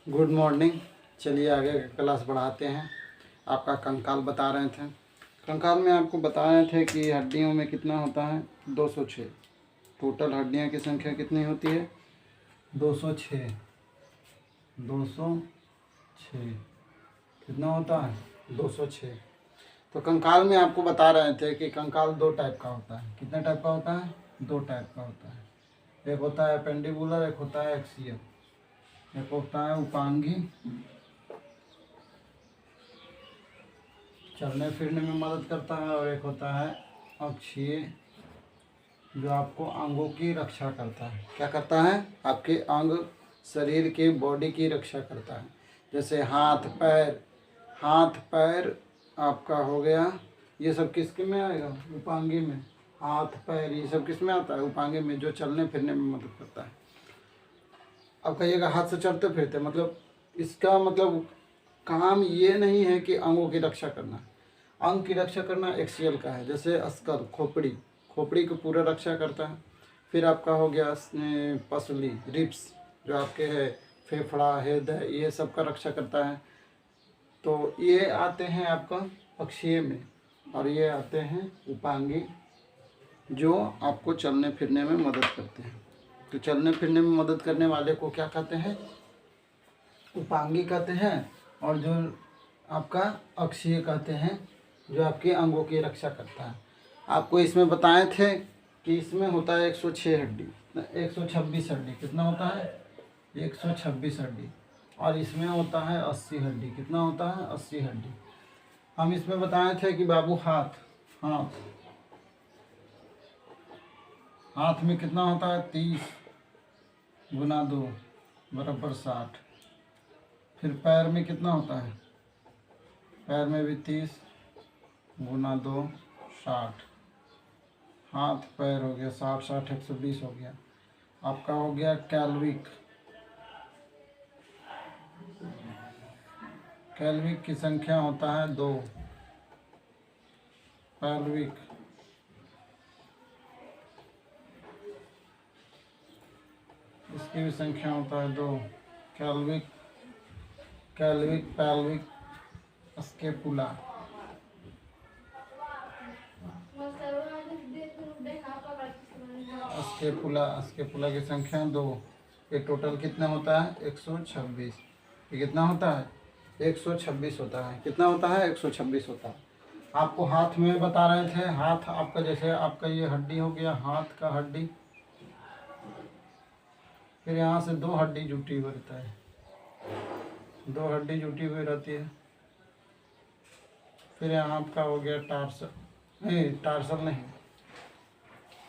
Good morning. चलिए आगे का क्लास बढ़ाते हैं। आपका कंकाल बता रहे थे। कंकाल में आपको बता रहे थे कि हड्डियों में कितना होता है 206। टोटल हड्डियों की संख्या कितनी होती है 206। 206 कितना होता है 206। तो कंकाल में आपको बता रहे थे कि कंकाल दो टाइप का होता है। कितने टाइप का होता है? दो टाइप का होता है। एक होता है अपेंडिबुलर, एक होता है एक्सियल। एक होता है उपांगी, चलने फिरने में मदद करता है, और एक होता है अक्षीय, जो आपको अंगों की रक्षा करता है। क्या करता है? आपके अंग, शरीर के बॉडी की रक्षा करता है। जैसे हाथ पैर, हाथ पैर आपका हो गया, ये सब किसके में आएगा? उपांगी में। हाथ पैर ये सब किस में आता है? उपांगी में, जो चलने फिरने में मदद करता है। अब कहिएगा हाथ से चलते फिरते, मतलब इसका मतलब काम ये नहीं है कि अंगों की रक्षा करना। अंग की रक्षा करना एक्सियल का है। जैसे अस्कर, खोपड़ी, खोपड़ी को पूरा रक्षा करता है। फिर आपका हो गया पसली, रिब्स, जो आपके है फेफड़ा, हृदय, ये सब का रक्षा करता है। तो ये आते हैं आपका अक्षीय में, और ये आते हैं उपांगी, जो आपको चलने फिरने में मदद करते हैं। तो चलने फिरने में मदद करने वाले को क्या कहते हैं? उपांगी कहते हैं। और जो आपका अक्षीय कहते हैं, जो आपके अंगों की रक्षा करता है। आपको इसमें बताए थे कि इसमें होता है 106 हड्डी, 126 हड्डी। कितना होता है? 126 हड्डी। और इसमें होता है 80 हड्डी। कितना होता है? 80 हड्डी। हम इसमें बताए थे कि बाबू हाथ, हाथ हाथ में कितना होता है? 30 गुना 2 बराबर 60। फिर पैर में कितना होता है? पैर में भी 30 गुना 2 60। हाथ पैर हो गया 60, 60 120 हो गया। आपका हो गया कैल्विक। कैल्विक की संख्या होता है 2। पैल्विक, इसकी भी संख्या होता है 2। कैल्विक, कैल्विक, पैल्विक, स्केपुला। स्केपुला, स्केपुला की संख्या 2। ये टोटल कितना होता है? 126। ये कितना होता है? 126 होता है। कितना होता है? 126 होता है। आपको हाथ में बता रहे थे। हाथ आपका, जैसे आपका ये हड्डी हो गया, हाथ का हड्डी। फिर यहाँ से 2 हड्डी जुटी हुई रहता है, 2 हड्डी जुटी हुई रहती है। फिर यहाँ आपका हो गया टार्सल, नहीं टार्सल नहीं,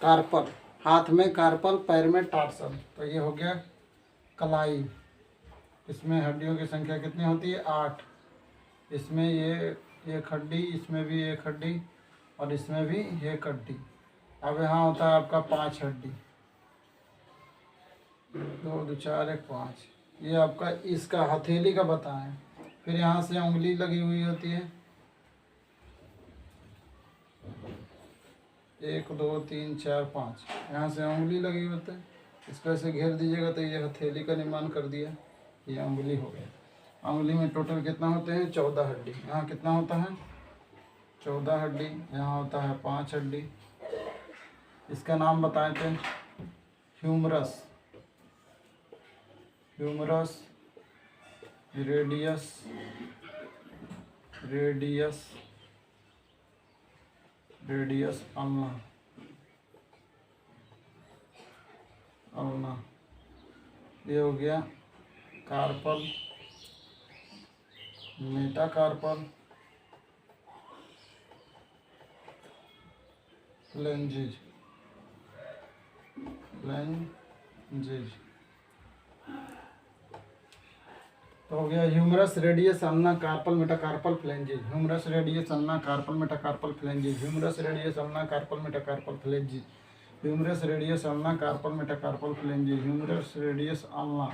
कार्पल। हाथ में कार्पल, पैर में टार्सल। तो ये हो गया कलाई। इसमें हड्डियों की संख्या कितनी होती है? 8। इसमें ये एक हड्डी, इसमें भी एक हड्डी, और इसमें भी एक हड्डी। अब यहाँ होता है आपका 5 हड्डी। 2 2 4 1 5। ये आपका इसका हथेली का बताएं। फिर यहाँ से उंगली लगी हुई होती है, 1 2 3 4 5। यहाँ से उंगली लगी होती है। इसको ऐसे घेर दीजिएगा तो ये हथेली का निर्माण कर दिया। ये उंगली हो गया। उंगली में टोटल कितना होते हैं? 14 हड्डी। यहाँ कितना होता है? 14 हड्डी। यहाँ होता है 5 हड्डी। इसका नाम बताए थे humerus, humerus, radius, radius, radius ulna, ulna. ये हो गया कार्पल, मेटाकार्पल, फ्लेंजिज, फ्लेंजिज। तो हो गया humerus, radius, ulna, carpal, metacarpal, phalanges. Humerus, radius, ulna, carpal, metacarpal, phalanges. Humerus, radius, ulna, carpal, metacarpal, phalanges. Humerus, radius, ulna, carpal, metacarpal, phalanges. Humerus, radius, ulna,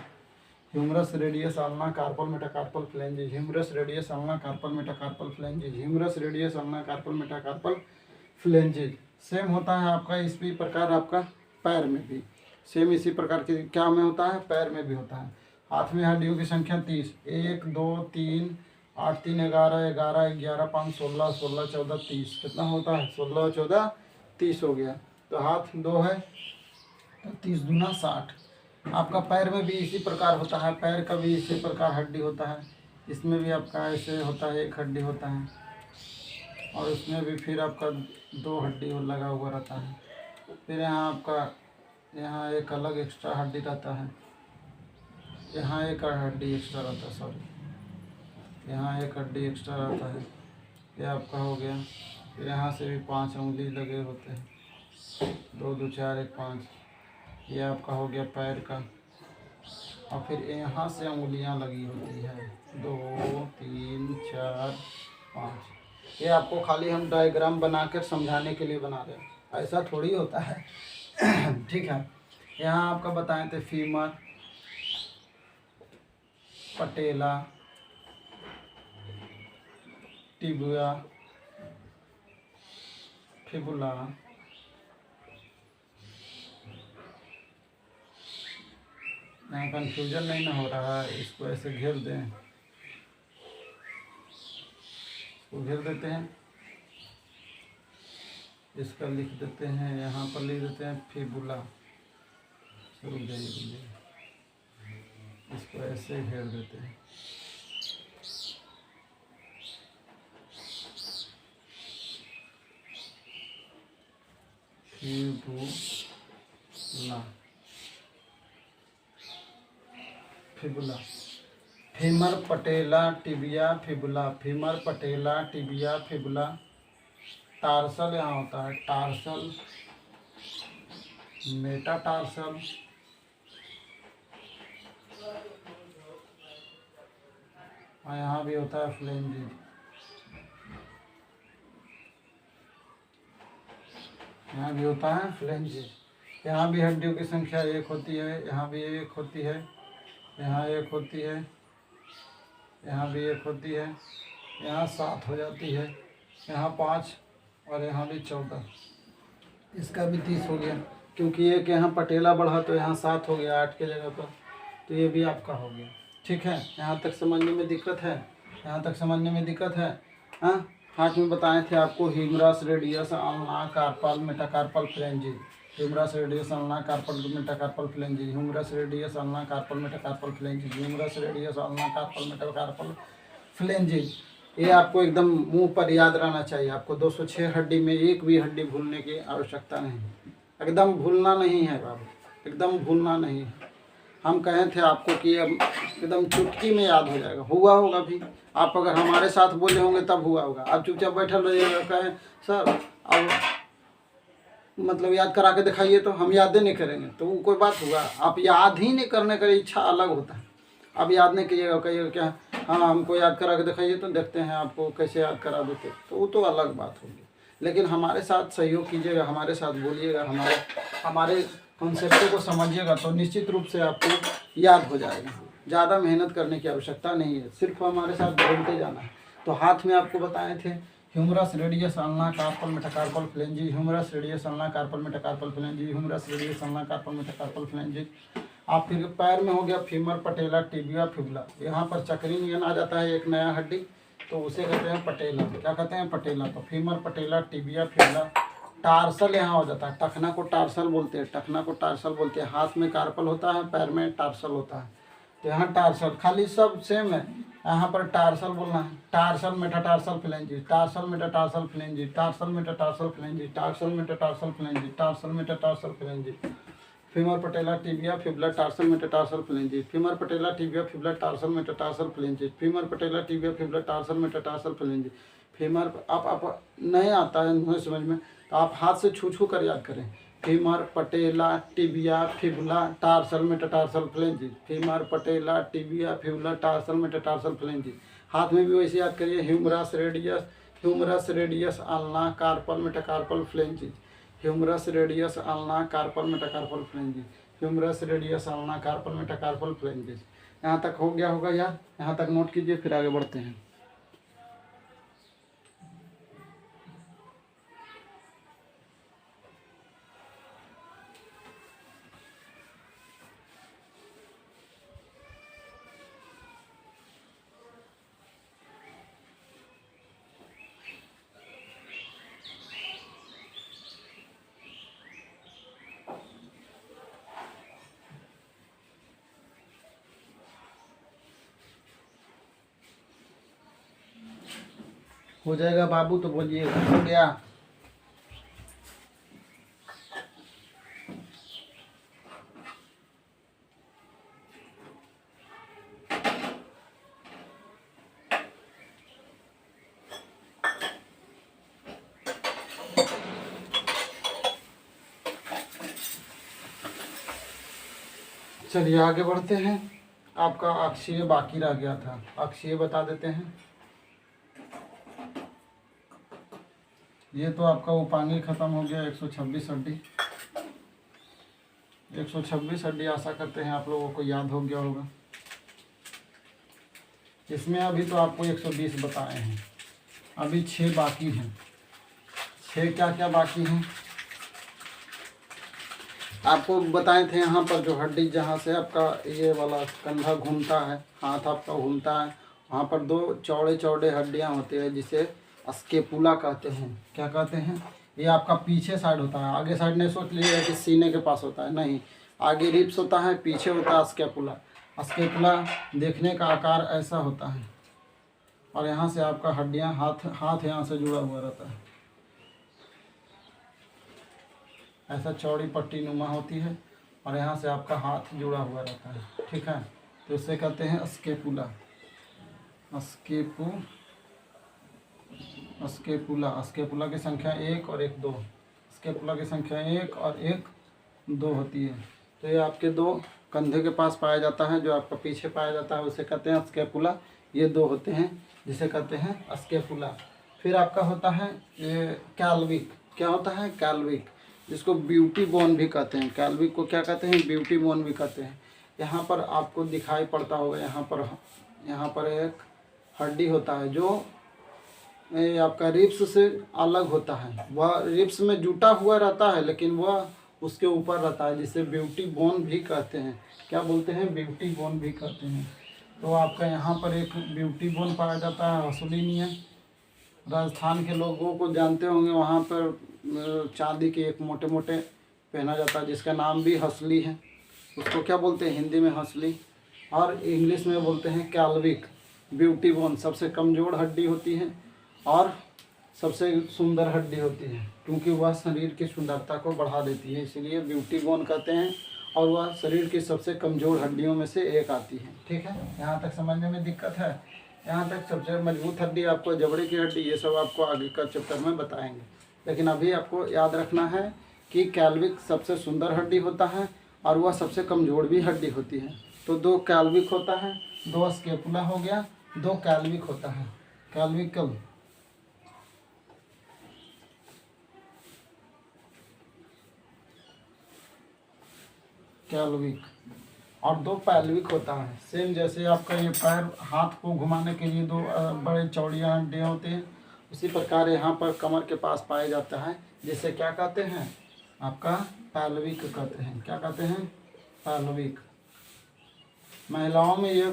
humerus, radius, ulna, carpal, metacarpal, phalanges. Humerus, radius, ulna, carpal, metacarpal, phalanges. Humerus, radius, ulna, carpal, metacarpal, phalanges. Same होता है आपका इसी प्रकार आपका पैर में भी। Same इसी प्रकार के क्या में होता है? पैर में भी होता है। हाथ में हड्डियों की संख्या 30, 1 2 3 8 3 11 11 11 5 16 16 14 30, कितना होता है 16 14 30 हो गया। तो हाथ 2 है तो 30 दूना 60। आपका पैर में भी इसी प्रकार होता है, पैर का भी इसी प्रकार हड्डी होता है, इसमें भी आपका ऐसे होता है, एक हड्डी होता है और उसमें भी फिर आपका 2 हड्डी लगा हुआ रहता है। फिर यहाँ आपका यहाँ एक अलग एक्स्ट्रा हड्डी रहता है, यहाँ एक हड्डी एक्स्ट्रा रहता है, सॉरी यहाँ एक हड्डी एक्स्ट्रा रहता है। ये आपका हो गया। फिर यहाँ से भी 5 उंगली लगे होते हैं, 2 2 4 1 5। ये आपका हो गया पैर का। और फिर यहाँ से उंगलियाँ लगी होती है 2 3 4 5। ये आपको खाली हम डायग्राम बनाकर समझाने के लिए बना रहे हैं, ऐसा थोड़ी होता है। ठीक है। यहाँ आपका बताए थे फीमर, पटेला, टिबिया, फिबुला, यहाँ कंफ्यूजन नहीं ना हो रहा है, इसको ऐसे घेर दें, इसको घेर देते हैं, इसका लिख देते हैं, यहाँ पर लिख देते हैं फिबुला। रुक जाइए, इसको ऐसे घेर देते हैं। Fibula, fibula, femur, patella, tibia, fibula, femur, patella, tibia, fibula. Tarsal यहाँ होता है, टार्सल, मेटाटार्सल, और यहाँ भी होता है फ्लेंजिज। यहाँ भी होता है फ्लेंजिज। यहाँ भी हड्डियों की संख्या 1 होती है, यहाँ भी 1 होती है, यहाँ 1 होती है, यहाँ भी 1 होती है, यहाँ 7 हो जाती है, यहाँ 5 और यहाँ भी 14। इसका भी 30 हो गया, क्योंकि एक यहाँ पटेला बढ़ा तो यहाँ 7 हो गया 8 के जगह पर, तो ये भी आपका हो गया। ठीक है, यहाँ तक समझने में दिक्कत है? यहाँ तक समझने में दिक्कत है? हाँ, हाथ में बताए थे आपको humerus, radius, ulna, carpal, metacarpal, phalanges. Humerus, radius, ulna, carpal, metacarpal, phalanges. Humerus, radius, ulna, carpal, metacarpal, phalanges. Humerus, radius, ulna, carpal, metacarpal, phalanges. ये आपको एकदम मुंह पर याद रहना चाहिए। आपको 206 हड्डी में एक भी हड्डी भूलने की आवश्यकता नहीं, एकदम भूलना नहीं है बाबू, एकदम भूलना नहीं है। हम कहे थे आपको कि अब एकदम चुटकी में याद हो जाएगा, हुआ होगा भी। आप अगर हमारे साथ बोले होंगे तब हुआ होगा। आप चुपचाप बैठल रहिएगा, कहें सर अब मतलब याद करा के दिखाइए, तो हम याद नहीं करेंगे, तो वो कोई बात हुआ? आप याद ही नहीं करने का इच्छा अलग होता है। आप याद नहीं कीजिएगा, कहिएगा क्या हाँ हमको याद करा के दिखाइए तो देखते हैं आपको कैसे याद करा देते, तो वो तो अलग बात होगी। लेकिन हमारे साथ सहयोग कीजिएगा, हमारे साथ बोलिएगा, हमारे कॉन्सेप्टों को समझिएगा, तो निश्चित रूप से आपको याद हो जाएगा। ज़्यादा मेहनत करने की आवश्यकता नहीं है, सिर्फ हमारे साथ बोलते जाना है। तो हाथ में आपको बताए थे humerus, radius, ulna, carpal, metacarpal, phalanges. Humerus, radius, ulna, carpal, metacarpal, phalanges. Humerus, radius, ulna, carpal, metacarpal, phalanges. आप फिर पैर में हो गया फीमर, पटेला, टिबिया, फिबुला। यहाँ पर चक्री नियन आ जाता है एक नया हड्डी, तो उसे कहते हैं पटेला। क्या कहते हैं? पटेला। तो femur, patella, tibia, fibula. Tarsal यहाँ हो जाता है, टखना को टार्सल बोलते हैं, टखना को टार्सल बोलते हैं। हाथ में कार्पल होता है, पैर में टार्सल होता है। तो यहाँ टार्सल, खाली सब सेम है, यहाँ पर टार्सल बोलना है। Tarsal, metatarsal, phalanges. Tarsal, metatarsal, phalanges. Tarsal, metatarsal, phalanges. Tarsal, metatarsal, phalanges. Tarsal, metatarsal, phalanges. Femur, patella, tibia, fibula, tarsal, metatarsal, phalanges. Femur, patella, tibia, fibula, tarsal, metatarsal, phalanges. Femur, patella, tibia, fibula, tarsal, metatarsal, phalanges. Femur आप नहीं आता है मुझे समझ में, तो आप हाथ से छू छू कर याद करें। Femur, patella, tibia, fibula, tarsal, metatarsal, phalanges. Femur, patella, tibia, fibula, tarsal, metatarsal, phalanges. हाथ में भी वैसे याद करिए। Humerus, radius, humerus, radius, ulna, carpal, metacarpal, phalanges. Humerus, radius, ulna, carpal, metacarpal, phalanges. Humerus, radius, ulna, carpal, metacarpal, phalanges. यहाँ तक हो गया होगा याद? यहाँ तक नोट कीजिए, फिर आगे बढ़ते हैं। हो जाएगा बाबू तो बोलिए हो गया। चलिए आगे बढ़ते हैं। आपका अक्षीय बाकी रह गया था, अक्षीय बता देते हैं। ये तो आपका उपांगी खत्म हो गया 126 हड्डी। 126 हड्डी आशा करते हैं आप लोगों को याद हो गया होगा। इसमें अभी तो आपको 120 बताए हैं, अभी 6 बाकी हैं। 6 क्या क्या बाकी हैं आपको बताए थे। यहाँ पर जो हड्डी जहाँ से आपका ये वाला कंधा घूमता है, हाथ आपका घूमता है, वहाँ पर 2 चौड़े चौड़े हड्डियाँ होती है जिसे स्केपुला कहते हैं। क्या कहते हैं? ये आपका पीछे साइड होता है, आगे साइड नहीं सोच लीजिए कि सीने के पास होता है, नहीं। आगे रिब्स होता है, पीछे होता है स्केपुला। स्केपुला देखने का आकार ऐसा होता है और यहाँ से आपका हड्डियाँ हाथ यहाँ से जुड़ा हुआ रहता है। ऐसा चौड़ी पट्टी नुमा होती है और यहाँ से आपका हाथ जुड़ा हुआ रहता है, ठीक है। तो इसे कहते हैं स्केपुला। स्केपुला की संख्या 1 और 1 2। स्केपुला की संख्या 1 और 1 2 होती है। तो ये आपके 2 कंधे के पास पाया जाता है, जो आपका पीछे पाया जाता है उसे कहते हैं स्केपुला। ये 2 होते हैं जिसे कहते हैं स्केपुला। फिर आपका होता है ये कैल्विक। क्या होता है? कैल्विक, जिसको ब्यूटी बोन भी कहते हैं। कैल्विक को क्या कहते हैं? ब्यूटी बोन भी कहते हैं। यहाँ पर आपको दिखाई पड़ता होगा, यहाँ पर एक हड्डी होता है जो आपका रिब्स से अलग होता है। वह रिब्स में जुटा हुआ रहता है लेकिन वह उसके ऊपर रहता है, जिसे ब्यूटी बोन भी कहते हैं। क्या बोलते हैं? ब्यूटी बोन भी कहते हैं। तो आपका यहाँ पर एक ब्यूटी बोन पाया जाता है, हसूली नियन। राजस्थान के लोगों को जानते होंगे, वहाँ पर चांदी के एक मोटे मोटे पहना जाता है जिसका नाम भी हसली है। उसको क्या बोलते हैं? हिंदी में हसली और इंग्लिश में बोलते हैं कैल्विक। ब्यूटी बोन सबसे कमज़ोर हड्डी होती है और सबसे सुंदर हड्डी होती है, क्योंकि वह शरीर की सुंदरता को बढ़ा देती है, इसलिए ब्यूटी बोन कहते हैं। और वह शरीर की सबसे कमज़ोर हड्डियों में से एक आती है, ठीक है। यहाँ तक समझने में दिक्कत है? यहाँ तक सबसे मजबूत हड्डी आपको जबड़े की हड्डी, ये सब आपको आगे का चैप्टर में बताएंगे। लेकिन अभी आपको याद रखना है कि कैल्विक सबसे सुंदर हड्डी होता है और वह सबसे कमज़ोर भी हड्डी होती है। तो 2 कैल्विक होता है, 2 स्केपुला हो गया, 2 कैल्विक होता है। कैल्विकल कैल्विक और 2 पैल्विक होता है। सेम जैसे आपका ये पैर हाथ को घुमाने के लिए 2 बड़े चौड़िया हड्डियाँ होते हैं, उसी प्रकार यहाँ पर कमर के पास पाया जाता है, जिसे क्या कहते हैं? आपका पैल्विक कहते हैं। क्या कहते हैं? पैल्विक। महिलाओं में ये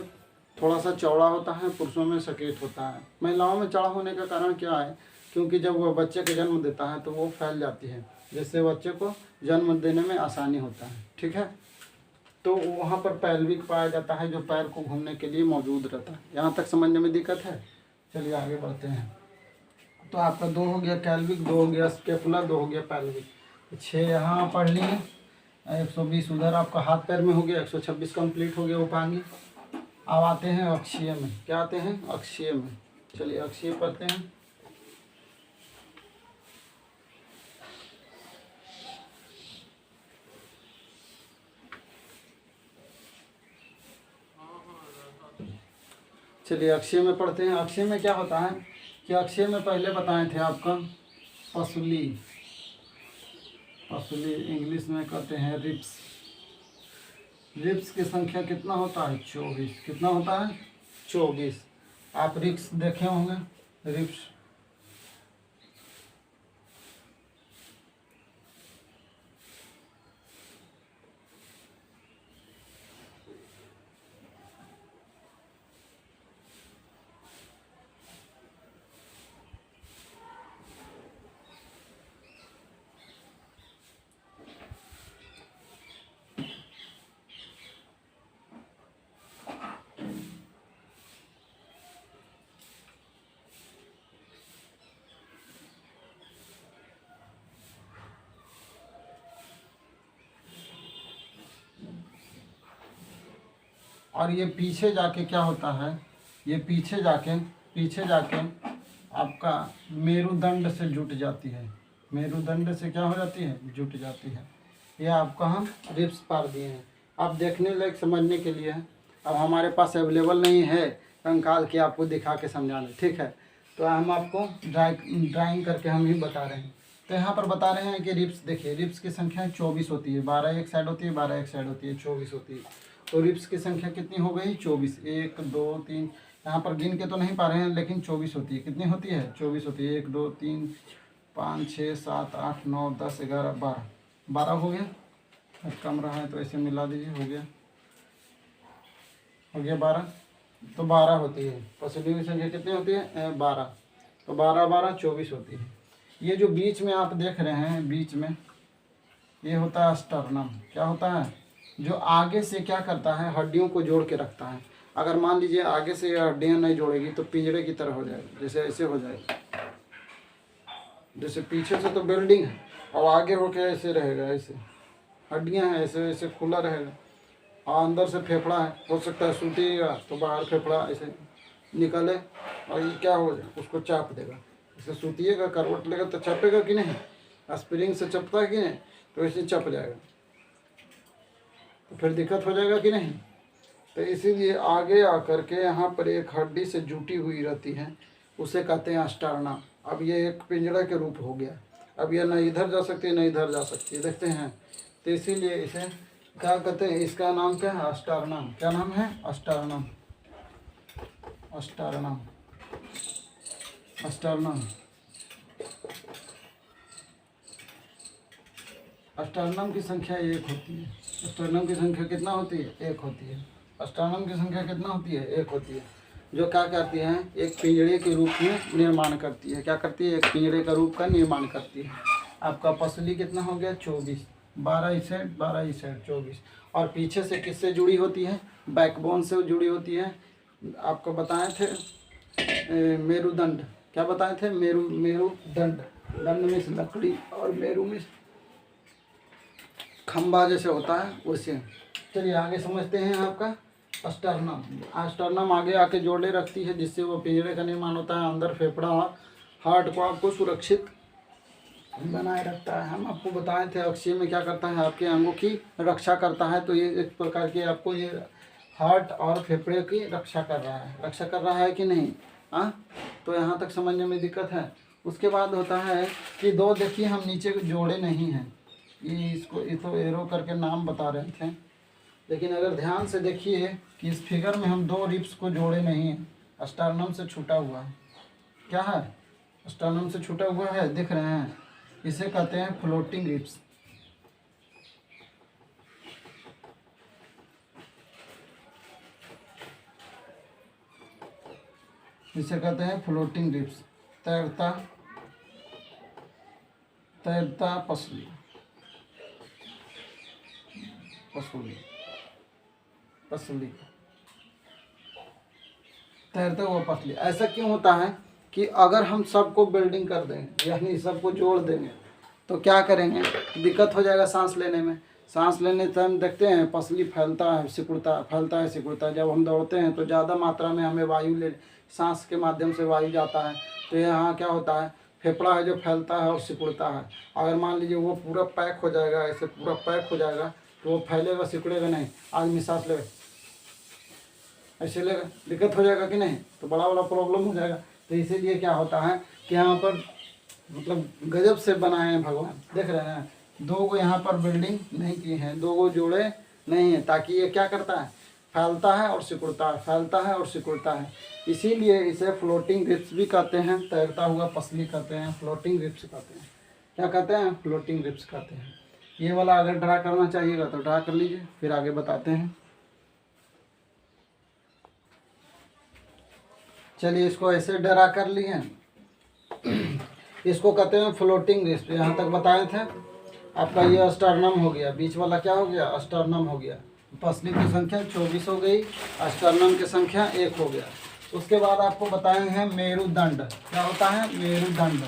थोड़ा सा चौड़ा होता है, पुरुषों में सकेट होता है। महिलाओं में चौड़ा होने का कारण क्या है? क्योंकि जब वह बच्चे को जन्म देता है तो वो फैल जाती है, जिससे बच्चे को जन्म देने में आसानी होता है, ठीक है। तो वहाँ पर पैल्विक पाया जाता है जो पैर को घूमने के लिए मौजूद रहता है। यहाँ तक समझने में दिक्कत है? चलिए आगे बढ़ते हैं। तो आपका 2 हो गया कैल्विक, 2 हो गया स्केपुला, 2 हो गया पैल्विक। 6 यहाँ पढ़ लिए, 120 उधर आपका हाथ पैर में हो गया, 126 कंप्लीट हो गया उपांगी। अब आते हैं अक्षीय में। क्या आते हैं? अक्षीय में। चलिए अक्षीय पढ़ते हैं। चलिए अक्षय में पढ़ते हैं। अक्षय में क्या होता है कि अक्षय में पहले बताए थे आपका पसली इंग्लिश में कहते हैं रिब्स। रिब्स की संख्या कितना होता है? 24। कितना होता है? 24। आप रिब्स देखे होंगे, रिब्स। और ये पीछे जाके क्या होता है, ये पीछे जाके आपका मेरुदंड से जुट जाती है, मेरुदंड से क्या हो जाती है, जुट जाती है। ये आपका हम रिब्स पार दिए हैं। आप देखने लायक समझने के लिए है। अब हमारे पास अवेलेबल नहीं है कंकाल के आपको दिखा के समझाने, ठीक है, तो हम आपको ड्राइंग करके हम ही बता रहे हैं। तो यहाँ पर बता रहे हैं कि रिब्स, देखिए रिब्स की संख्या 24 होती है, 12 एक साइड होती है, 12 एक साइड होती है, 24 होती है। तो रिब्स की संख्या कितनी हो गई, 24। 1 2 3, यहाँ पर गिन के तो नहीं पा रहे हैं, लेकिन 24 होती है। कितनी होती है, 24 होती है। 1 2 3 5 6 7 8 9 10 11 12, 12 हो गया। कम रहा है तो ऐसे मिला दीजिए, हो गया 12। तो 12 होती है। पसली की संख्या कितनी होती है, 12। तो 12 12 24 होती है। ये जो बीच में आप देख रहे हैं, बीच में ये होता है स्टर्नम। क्या होता है, जो आगे से क्या करता है, हड्डियों को जोड़ के रखता है। अगर मान लीजिए आगे से ये हड्डियाँ नहीं जोड़ेगी तो पिंजरे की तरह हो जाएगी, जैसे ऐसे हो जाएगी। जैसे पीछे से तो बिल्डिंग है और आगे होके ऐसे रहेगा, ऐसे हड्डियाँ हैं, ऐसे ऐसे खुला रहेगा। और अंदर से फेफड़ा है, हो सकता है सूतिएगा तो बाहर फेफड़ा ऐसे निकले और ये क्या हो जाए, उसको चाप देगा। इसे सूतिएगा, करवट लेगा तो चपेगा कि नहीं, स्प्रिंग से चपता है कि नहीं, तो इसे चप जाएगा, तो फिर दिक्कत हो जाएगा कि नहीं। तो इसीलिए आगे आकर के यहाँ पर एक हड्डी से जुटी हुई रहती है, उसे कहते हैं स्टर्नम। अब ये एक पिंजरा के रूप हो गया। अब ये न इधर जा सकती है न इधर जा सकती है, देखते हैं। तो इसीलिए इसे क्या कहते हैं, इसका नाम क्या है, स्टर्नम। क्या नाम है, स्टर्नम, स्टर्नम, स्टर्नम। स्टर्नम की संख्या 1 होती है। स्टर्नम की संख्या कितना होती है, 1 होती है। स्टर्नम की संख्या कितना होती है, 1 होती है। जो क्या करती है, एक पिंजरे के रूप में निर्माण करती है। क्या करती है, एक पिंजरे का रूप का निर्माण करती है। आपका पसली कितना हो गया, 24। 12 इस साइड 12 इस साइड 24। और पीछे से किससे जुड़ी होती है, बैकबोन से जुड़ी होती है। आपको बताए थे मेरुदंड। क्या बताए थे, मेरुदंड। दंड में लकड़ी और मेरु में खंबा जैसे होता है वैसे। चलिए आगे समझते हैं। आपका स्टर्नम, स्टर्नम आगे आके जोड़े रखती है, जिससे वो पिंजरे का निर्माण होता है। अंदर फेफड़ा और हार्ट को आपको सुरक्षित बनाए रखता है। हम आपको बताए थे अक्षय में क्या करता है, आपके अंगों की रक्षा करता है। तो ये एक प्रकार की आपको ये हार्ट और फेफड़े की रक्षा कर रहा है कि नहीं, हाँ। तो यहाँ तक समझने में दिक्कत है। उसके बाद होता है कि दो, देखिए हम नीचे जोड़े नहीं हैं, ये इसको तो एरो करके नाम बता रहे थे, लेकिन अगर ध्यान से देखिए कि इस फिगर में हम 2 रिब्स को जोड़े नहीं हैं। स्टर्नम से छूटा हुआ है, क्या है, स्टर्नम से छूटा हुआ है, दिख रहे हैं। इसे कहते हैं फ्लोटिंग रिब्स। इसे कहते हैं फ्लोटिंग रिब्स। तैरता पसली, तैरते हुए पसली। ऐसा क्यों होता है कि अगर हम सबको बिल्डिंग कर देंगे, यानी सबको जोड़ देंगे, तो क्या करेंगे, दिक्कत हो जाएगा सांस लेने में। सांस लेने से हम देखते हैं पसली फैलता है सिकुड़ता है। जब हम दौड़ते हैं तो ज़्यादा मात्रा में हमें वायु सांस के माध्यम से वायु जाता है, तो यहाँ क्या होता है, फेफड़ा है जो फैलता है और सिकुड़ता है। अगर मान लीजिए वो पूरा पैक हो जाएगा, ऐसे पूरा पैक हो जाएगा, तो वो फैलेगा सिकुड़ेगा नहीं। आदमी सांस लेगा ऐसे लेगा, दिक्कत हो जाएगा कि नहीं, तो बड़ा प्रॉब्लम हो जाएगा। तो इसीलिए क्या होता है कि यहाँ पर मतलब गजब से बनाए हैं भगवान, देख रहे हैं। 2 को यहाँ पर बिल्डिंग नहीं की है, 2 को जोड़े नहीं है, ताकि ये क्या करता है, फैलता है और सिकुड़ता है। इसीलिए इसे फ्लोटिंग रिब्स भी कहते हैं, तैरता हुआ पसली कहते हैं, फ्लोटिंग रिब्स कहते हैं। क्या कहते हैं, फ्लोटिंग रिब्स कहते हैं। ये वाला अगर ड्रा करना चाहिएगा तो ड्रा कर लीजिए, फिर आगे बताते हैं। चलिए इसको ऐसे ड्रा कर लिए। इसको कहते हैं फ्लोटिंग रिब्स। यहाँ तक बताए थे। आपका ये स्टर्नम हो गया, बीच वाला क्या हो गया, स्टर्नम हो गया। पसली की संख्या 24 हो गई, स्टर्नम की संख्या 1 हो गया। उसके बाद आपको बताए हैं मेरुदंड। क्या होता है, मेरुदंड।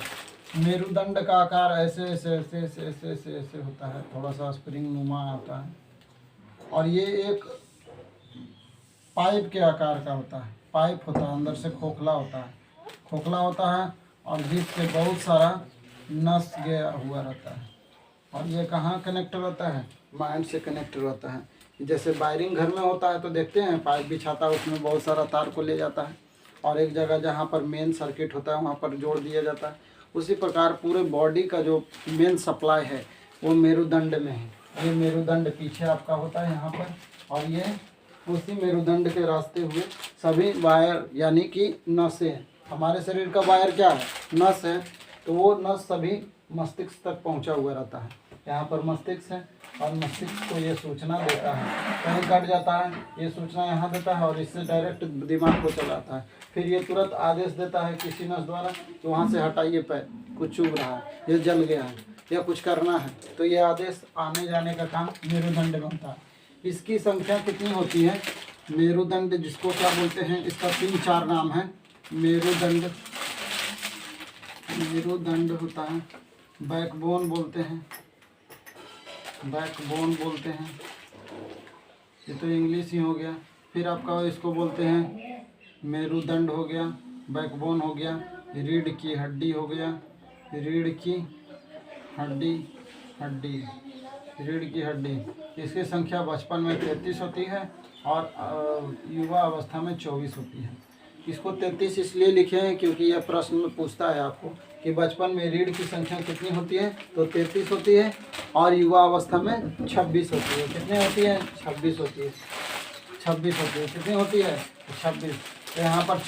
मेरुदंड का आकार ऐसे ऐसे ऐसे ऐसे ऐसे ऐसे ऐसे होता है, थोड़ा सा स्प्रिंग नुमा आता है। और ये एक पाइप के आकार का होता है, पाइप होता है, अंदर से खोखला होता है, खोखला होता है और बीच से बहुत सारा नस गया हुआ रहता है। और ये कहाँ कनेक्टर होता है? माइंड से कनेक्टर होता है। जैसे वायरिंग घर में होता है तो देखते हैं पाइप बिछाता है, उसमें बहुत सारा तार को ले जाता है और एक जगह जहाँ पर मेन सर्किट होता है वहाँ पर जोड़ दिया जाता है। उसी प्रकार पूरे बॉडी का जो मेन सप्लाई है वो मेरुदंड में है। ये मेरुदंड पीछे आपका होता है यहाँ पर, और ये उसी मेरुदंड के रास्ते हुए सभी वायर यानी कि नसें, हमारे शरीर का वायर क्या है? नस है। तो वो नस सभी मस्तिष्क तक पहुंचा हुआ रहता है। यहाँ पर मस्तिष्क है और मस्तिष्क को ये सूचना देता है, कहीं कट जाता है ये सूचना यहाँ देता है और इससे डायरेक्ट दिमाग को चलाता है। फिर ये तुरंत आदेश देता है किसी नस द्वारा कि वहाँ से हटाइए पैर, कुछ चुभ रहा है, ये जल गया है या कुछ करना है। तो ये आदेश आने जाने का काम मेरुदंड में होता है। इसकी संख्या कितनी होती है? मेरुदंड जिसको क्या बोलते हैं, इसका 3-4 नाम है। मेरुदंड, मेरुदंड होता है, बैकबोन बोलते हैं, बैकबोन बोलते हैं, ये तो इंग्लिश ही हो गया। फिर आपका इसको बोलते हैं मेरुदंड हो गया, बैकबोन हो गया, रीढ़ की हड्डी हो गया, रीढ़ की हड्डी, रीढ़ की हड्डी। इसकी संख्या बचपन में 33 होती है और युवा अवस्था में 24 होती है। इसको 33 इसलिए लिखे हैं क्योंकि यह प्रश्न में पूछता है आपको कि बचपन में रीढ़ की संख्या कितनी होती है, तो 33 होती है और युवा अवस्था में 26 होती है। कितनी होती है? 26 होती है, 26 होती है। कितनी होती है? 26। तो यहाँ पर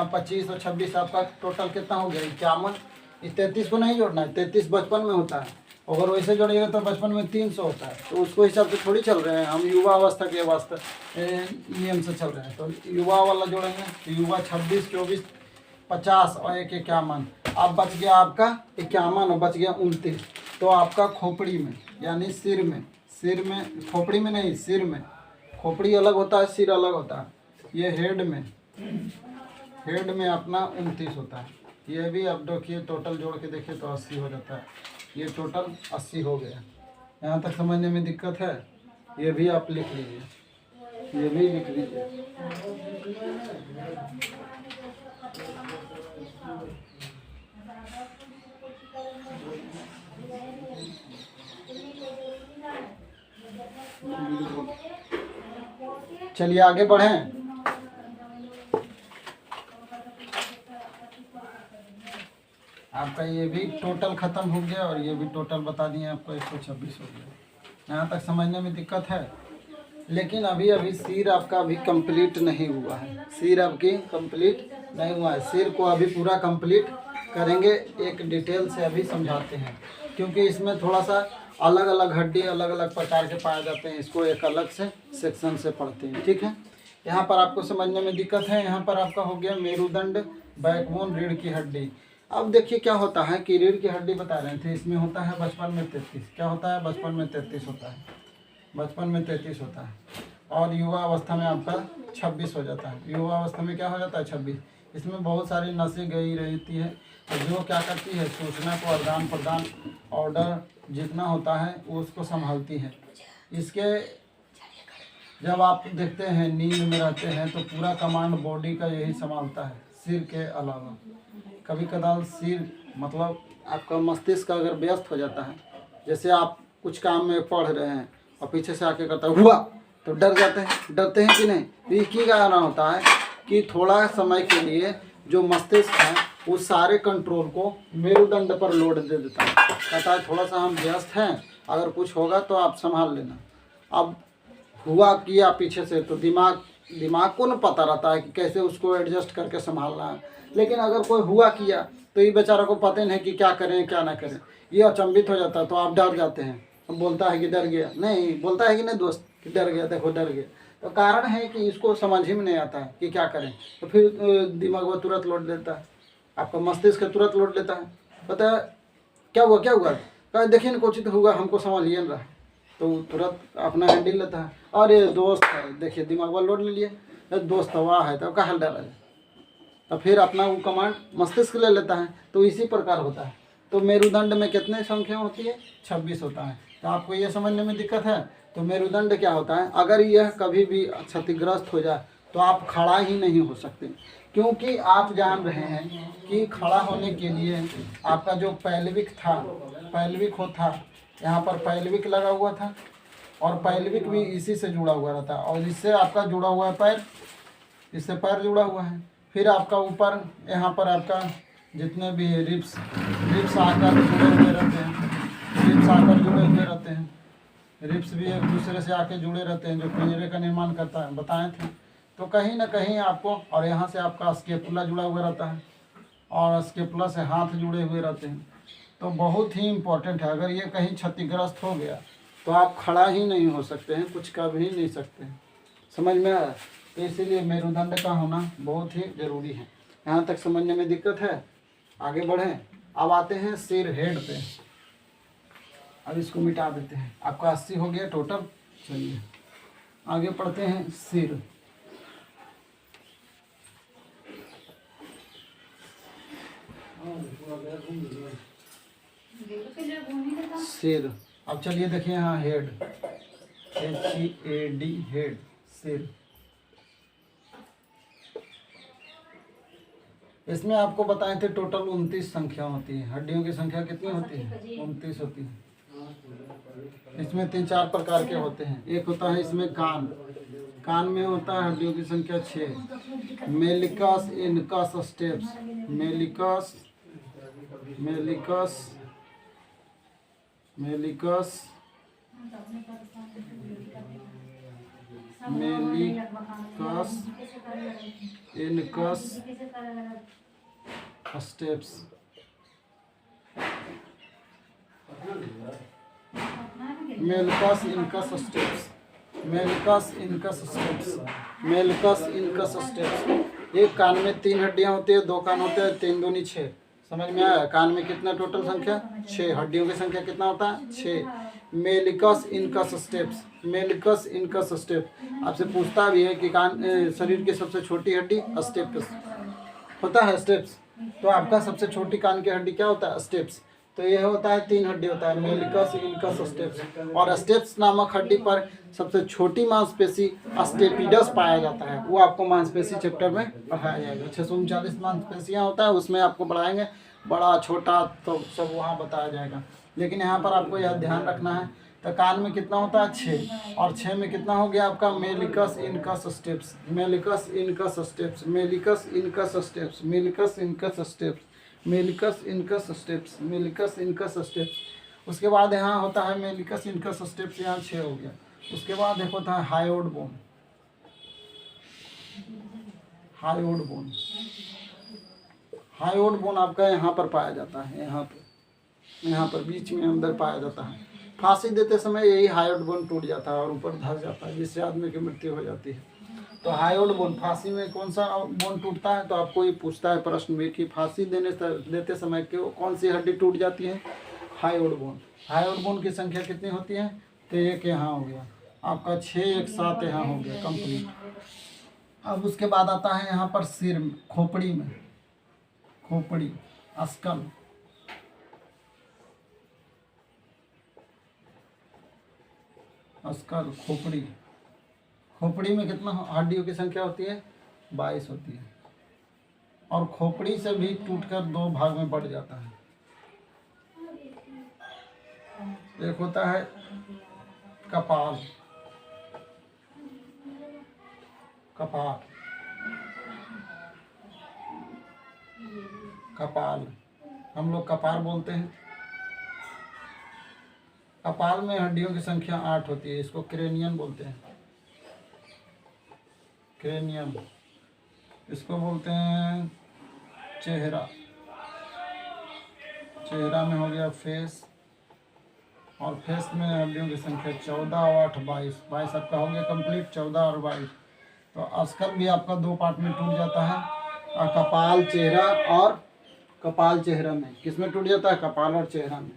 25 और 26 आपका टोटल कितना हो गया? 51। इस 33 को नहीं जोड़ना है, 33 बचपन में होता है, अगर वैसे जोड़िएगा तो बचपन में 300 होता है। तो उसको हिसाब से थोड़ी चल रहे हैं हम, युवा अवस्था के वास्ते नियम से चल रहे हैं। तो युवा वाला जोड़ेंगे तो युवा 26, 24, 50 और 1 51। अब बच गया आपका 51 और बच गया 29। तो आपका खोपड़ी में यानी सिर में, खोपड़ी में नहीं, सिर में, खोपड़ी अलग होता है, सिर अलग होता है। ये हेड में अपना 29 होता है। ये भी अब देखिए टोटल जोड़ के देखिए तो 80 हो जाता है। ये टोटल 80 हो गया। यहाँ तक समझने में दिक्कत है? ये भी आप लिख लीजिए, ये भी लिख लीजिए। चलिए आगे बढ़ें। आपका ये भी टोटल ख़त्म हो गया और ये भी टोटल बता दिए आपको, 126 हो गया। यहाँ तक समझने में दिक्कत है? लेकिन अभी सिर आपका अभी कंप्लीट नहीं हुआ है, सिर आपकी कंप्लीट नहीं हुआ है। सिर को अभी पूरा कंप्लीट करेंगे, एक डिटेल से अभी समझाते हैं, क्योंकि इसमें थोड़ा सा अलग अलग हड्डी अलग अलग प्रकार के पाए जाते हैं। इसको एक अलग से सेक्शन से पढ़ते हैं, ठीक है। यहाँ पर आपको समझने में दिक्कत है। यहाँ पर आपका हो गया मेरुदंड, बैकबोन, रीढ़ की हड्डी। अब देखिए क्या होता है कि रीढ़ की हड्डी बता रहे थे, इसमें होता है बचपन में 33। क्या होता है? बचपन में 33 होता है, बचपन में 33 होता है और युवा अवस्था में आपका 26 हो जाता है। युवा अवस्था में क्या हो जाता है? 26। इसमें बहुत सारी नसें गई रहती है जो क्या करती है? सूचना को आदान प्रदान, ऑर्डर जितना होता है वो उसको संभालती है। इसके जब आप देखते हैं नींद में रहते हैं तो पूरा कमांड बॉडी का यही संभालता है, सिर के अलावा। कभी कदार सिर मतलब आपका मस्तिष्क अगर व्यस्त हो जाता है, जैसे आप कुछ काम में पढ़ रहे हैं और पीछे से आके करता हुआ तो डर जाते हैं, डरते हैं कि नहीं? तो ये क्या कारण होता है कि थोड़ा समय के लिए जो मस्तिष्क है वो सारे कंट्रोल को मेरुदंड पर लोड दे देता है, कहता है थोड़ा सा हम व्यस्त हैं, अगर कुछ होगा तो आप संभाल लेना। अब हुआ किया पीछे से तो दिमाग को न पता रहता है कि कैसे उसको एडजस्ट करके संभालना है। लेकिन अगर कोई हुआ किया तो ये बेचारा को पता नहीं कि क्या करें क्या ना करें, ये अचंभित हो जाता है। तो आप डर जाते हैं, तो बोलता है कि डर गया, नहीं बोलता है कि नहीं दोस्त कि डर गया, देखो डर गया। तो कारण है कि इसको समझ ही में नहीं आता है कि क्या करें। तो फिर दिमाग वो तुरंत लौट देता है, आपका मस्तिष्क तुरंत लौट लेता है। पता है क्या हुआ कहा देखिए ना कुछ तो हुआ, हमको संभालिए ना, तो तुरंत अपना हैंडल लेता है। अरे दोस्त है, देखिए दिमाग वाला लोड ले लिए, दोस्त वाह है तो कहाँ डरा है, तो फिर अपना वो कमांड मस्तिष्क ले लेता है। तो इसी प्रकार होता है। तो मेरुदंड में कितने संख्या होती है? 26 होता है। तो आपको ये समझने में दिक्कत है तो मेरुदंड क्या होता है, अगर यह कभी भी क्षतिग्रस्त हो जाए तो आप खड़ा ही नहीं हो सकते, क्योंकि आप जान रहे हैं कि खड़ा होने के लिए आपका जो पैल्विक था, पैल्विक हो था, यहाँ पर पैल्विक लगा हुआ था और पैल्विक भी इसी से जुड़ा हुआ रहता है, और इससे आपका जुड़ा हुआ है पैर, इससे पैर जुड़ा हुआ है। फिर आपका ऊपर यहाँ पर आपका जितने भी रिब्स आकर जुड़े हुए रहते हैं, रिब्स आकर जुड़े हुए रहते हैं, रिब्स भी एक दूसरे से आके जुड़े रहते हैं जो पिंजरे का निर्माण करता है, बताए थे। तो कहीं ना कहीं आपको, और यहाँ से आपका स्केपुला जुड़ा हुआ रहता है और स्केपुला से हाथ जुड़े हुए रहते हैं। तो बहुत ही इम्पोर्टेंट है, अगर ये कहीं क्षतिग्रस्त हो गया तो आप खड़ा ही नहीं हो सकते हैं, कुछ कर भी नहीं सकते हैं। समझ में आया? तो इसीलिए मेरुदंड का होना बहुत ही ज़रूरी है। यहाँ तक समझने में दिक्कत है? आगे बढ़ें। अब आते हैं सिर, हेड पे। अब इसको मिटा देते हैं, आपका 80 हो गया टोटल। चलिए आगे पढ़ते हैं। सिर, सिर। अब चलिए देखिए यहाँ हेड, HEAD, हेड, सिर। इसमें आपको बताए थे टोटल 29 संख्या होती है। हड्डियों की संख्या कितनी होती है? 29 होती है। इसमें 3-4 प्रकार के होते हैं। एक होता है इसमें कान, कान में होता है हड्डियों की संख्या 6। Malleus, incus, stapes, malleus, malleus, malleus, malleus, incus, stapes. Malleus, incus, stapes, malleus, incus, stapes, malleus, incus, stapes. एक कान में 3 हड्डियां होती है, 2 कान होते हैं, 3 दूनी 6। समझ में आया? कान में कितना टोटल संख्या? 6। हड्डियों की संख्या कितना होता है? 6। Malleus, incus, stapes, malleus, incus, steps. आपसे पूछता भी है कि कान शरीर की सबसे छोटी हड्डी स्टेप्स होता है, स्टेप्स। तो आपका सबसे छोटी कान की हड्डी क्या होता है? स्टेप्स। तो यह होता है 3 हड्डी होता है, मेलिकस, इनकस, स्टेप्स। और स्टेप्स नामक हड्डी पर सबसे छोटी मांसपेशी स्टेपिडस पाया जाता है। वो आपको मांसपेशी चैप्टर में पढ़ाया जाएगा। 639 मांसपेशियाँ होता है, उसमें आपको पढ़ाएंगे, बड़ा छोटा तो सब वहाँ बताया जाएगा। लेकिन यहाँ पर आपको यह ध्यान रखना है, तो कान में कितना होता है? 6। और 6 में कितना हो गया आपका? Malleus, incus, stapes, malleus, incus, stapes, malleus, incus, stapes, malleus, incus, stapes, malleus, incus, stapes, malleus, incus, stapes. उसके बाद यहाँ होता है मेलिकस, इनकस, स्टेप्स, यहाँ 6 हो गया। उसके बाद एक होता है hyoid bone, hyoid bone, hyoid bone आपका यहाँ पर पाया जाता है, यहाँ पर बीच में अंदर पाया जाता है। फांसी देते समय यही हायोड बोन टूट जाता है और ऊपर धस जाता है, जिससे आदमी की मृत्यु हो जाती है। तो हायोड बोन, फांसी में कौन सा बोन टूटता है? तो आपको ये पूछता है प्रश्न में कि फांसी देते समय क्यों कौन सी हड्डी टूट जाती है? Hyoid bone. हायोड बोन की संख्या कितनी होती है? तो 1 यहाँ हो गया आपका, 6, 1, 7 यहाँ हो गया कंप्लीट। अब उसके बाद आता है यहाँ पर सिर में, खोपड़ी में, खोपड़ी, अस्कल, अस्कल, खोपड़ी। खोपड़ी में कितना हड्डियों की संख्या होती है? 22 होती है। और खोपड़ी से भी टूटकर 2 भाग में बढ़ जाता है। एक होता है कपाल, कपाल, कपाल, हम लोग कपाल बोलते हैं। कपाल में हड्डियों की संख्या 8 होती है, इसको क्रेनियम बोलते हैं, क्रेनियम। इसको बोलते हैं चेहरा, चेहरा में हो गया फेस, और फेस में हड्डियों की संख्या 14 और 8 22, 22 आपका हो गया कंप्लीट, 14 और 22। तो अस्कल भी आपका 2 पार्ट में टूट जाता है, और कपाल, चेहरा, और कपाल चेहरा में किस में टूट जाता है? कपाल और चेहरा में।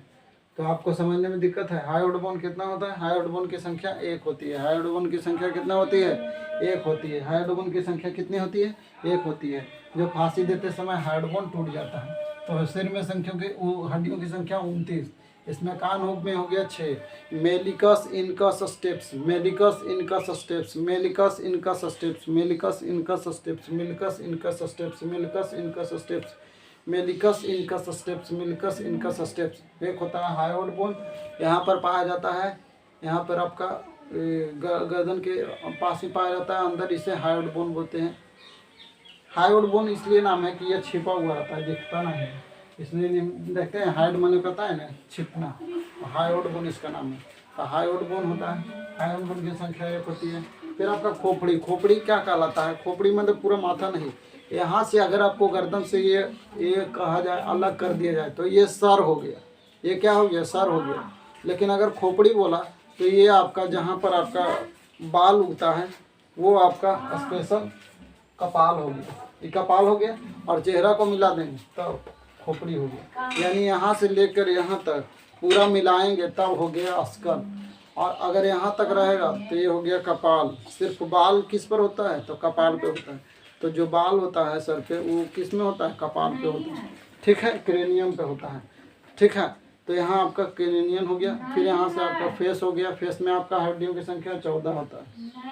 तो आपको समझने में दिक्कत है। हायोड बोन कितना होता है? हायोड बोन की संख्या 1 होती है। हायोड बोन की संख्या कितना होती है? 1 होती है। हायोड बोन की संख्या कितनी होती है? 1 होती है। जो फांसी देते समय हायोड बोन टूट जाता है। तो सिर में संख्या की हड्डियों की संख्या 29, इसमें कान हुक में हो गया 6। Malleus incus stapes, malleus incus stapes, malleus incus stapes, malleus incus stapes, malleus incus stapes, malleus incus stapes, malleus incus stapes, malleus incus stapes. एक होता है हायोइड बोन, यहाँ पर पाया जाता है, यहाँ पर आपका गर्दन के पास ही पाया जाता है अंदर, इसे हायोइड बोन बोलते हैं। हायोइड बोन इसलिए नाम है कि यह छिपा हुआ रहता है, दिखता नहीं है, इसलिए देखते हैं हाइड माने पता है ना, छिपना, हायोइड बोन इसका नाम है। तो हायोइड बोन होता है, हायोइड बोन की संख्या 1 होती है। फिर आपका खोपड़ी, खोपड़ी क्या कहलाता है? खोपड़ी मतलब पूरा माथा नहीं, यहाँ से अगर आपको गर्दन से ये कहा जाए अलग कर दिया जाए तो ये सर हो गया, ये क्या हो गया? सर हो गया। लेकिन अगर खोपड़ी बोला तो ये आपका जहाँ पर आपका बाल उगता है वो आपका स्पेशल कपाल हो गया, ये कपाल हो गया। और चेहरा को मिला देंगे तब खोपड़ी हो गया, यानी यहाँ से लेकर यहाँ तक पूरा मिलाएंगे तब हो गया स्कल। और अगर यहाँ तक रहेगा तो ये हो गया कपाल। सिर्फ बाल किस पर होता है? तो कपाल पे होता है। तो जो बाल होता है सर पे वो किस में होता है? कपाल पे होता है, ठीक है, क्रेनियम पे होता है, ठीक है। तो यहाँ आपका क्रेनियम हो गया। फिर यहाँ से आपका फेस हो गया, फेस में आपका हड्डियों की संख्या 14 होता है,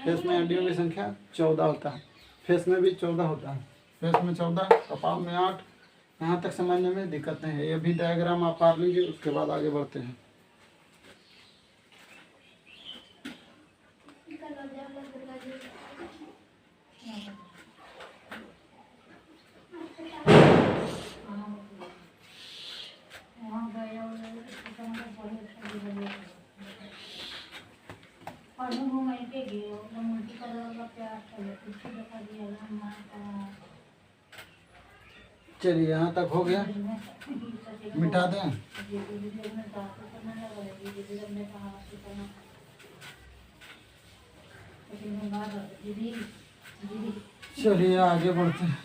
फेस में हड्डियों की संख्या 14 होता है, फेस में भी 14 होता है, फेस में 14, कपाल में 8। यहाँ तक समझने में दिक्कत नहीं है, ये भी डायग्राम आप पढ़ लीजिए, उसके बाद आगे बढ़ते हैं। चलिए यहाँ तक हो गया, मिटा दें। चलिए आगे बढ़ते हैं।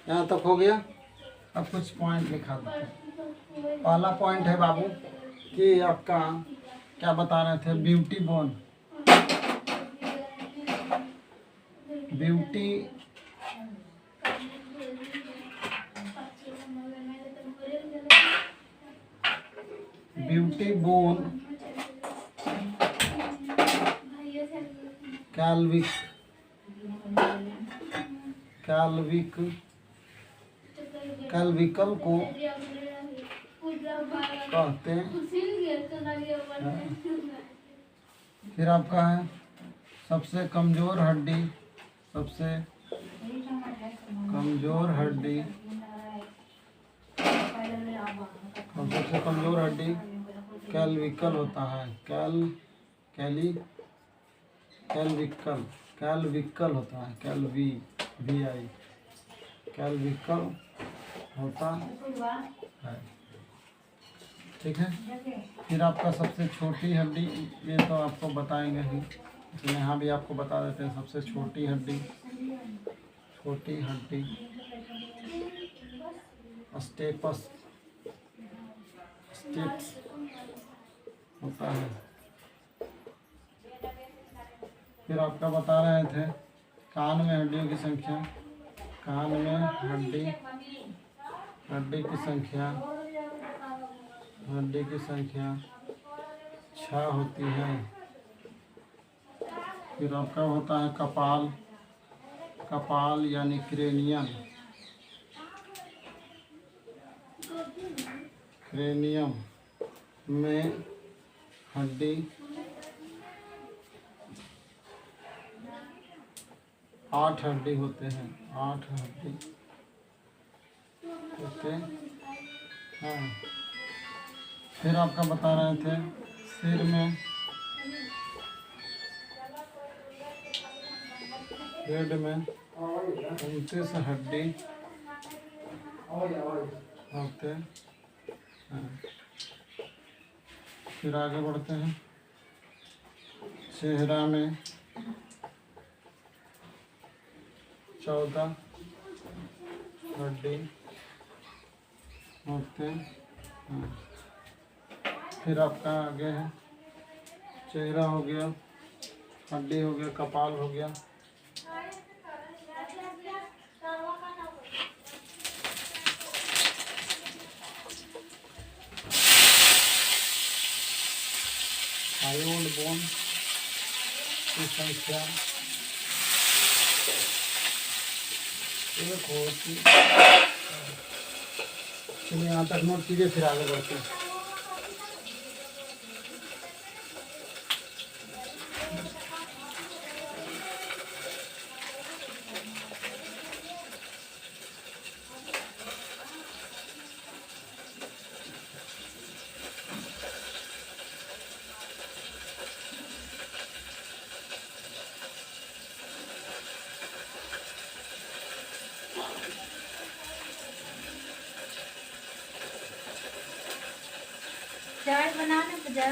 यहाँ तक हो गया। अब कुछ पॉइंट लिखा देते हैं। पहला पॉइंट है बाबू कि आपका क्या बता रहे थे? Beauty bone, beauty beauty bone clavicle, clavicle, clavicle को कहते हैं। फिर आपका है सबसे कमजोर हड्डी, सबसे कमजोर हड्डी, और सबसे कमजोर हड्डी कैल्विकल होता है। कैल्विकल, कैल्विकल होता है, कैल्विकल होता है, ठीक है। फिर आपका सबसे छोटी हड्डी, ये तो आपको बताएंगे ही, तो यहाँ भी आपको बता देते हैं। सबसे छोटी हड्डी, छोटी हड्डी स्टेप्स होता है। फिर आपका बता रहे थे कान में हड्डियों की संख्या, कान में हड्डी की संख्या, हड्डी की संख्या 6 होती है। फिर आपका होता है कपाल, कपाल यानी क्रेनियम, क्रेनियम में हड्डी 8 हड्डी होते हैं, 8 हड्डी होते हैं। फिर आपका बता रहे थे सिर में, हेड में 29 हड्डी होते हैं। फिर आगे बढ़ते हैं। चेहरा में 14 हड्डी होते हैं। फिर आपका आगे है चेहरा हो गया, हड्डी हो गया, कपाल हो गया, हायोड बोन की संख्या एक होती। चलिए यहाँ तक नोट कीजिए, फिर आगे बढ़ते हैं। चाय बनाने को जा।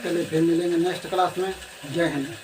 चलिए फिर मिलेंगे नेक्स्ट क्लास में। जय हिंद।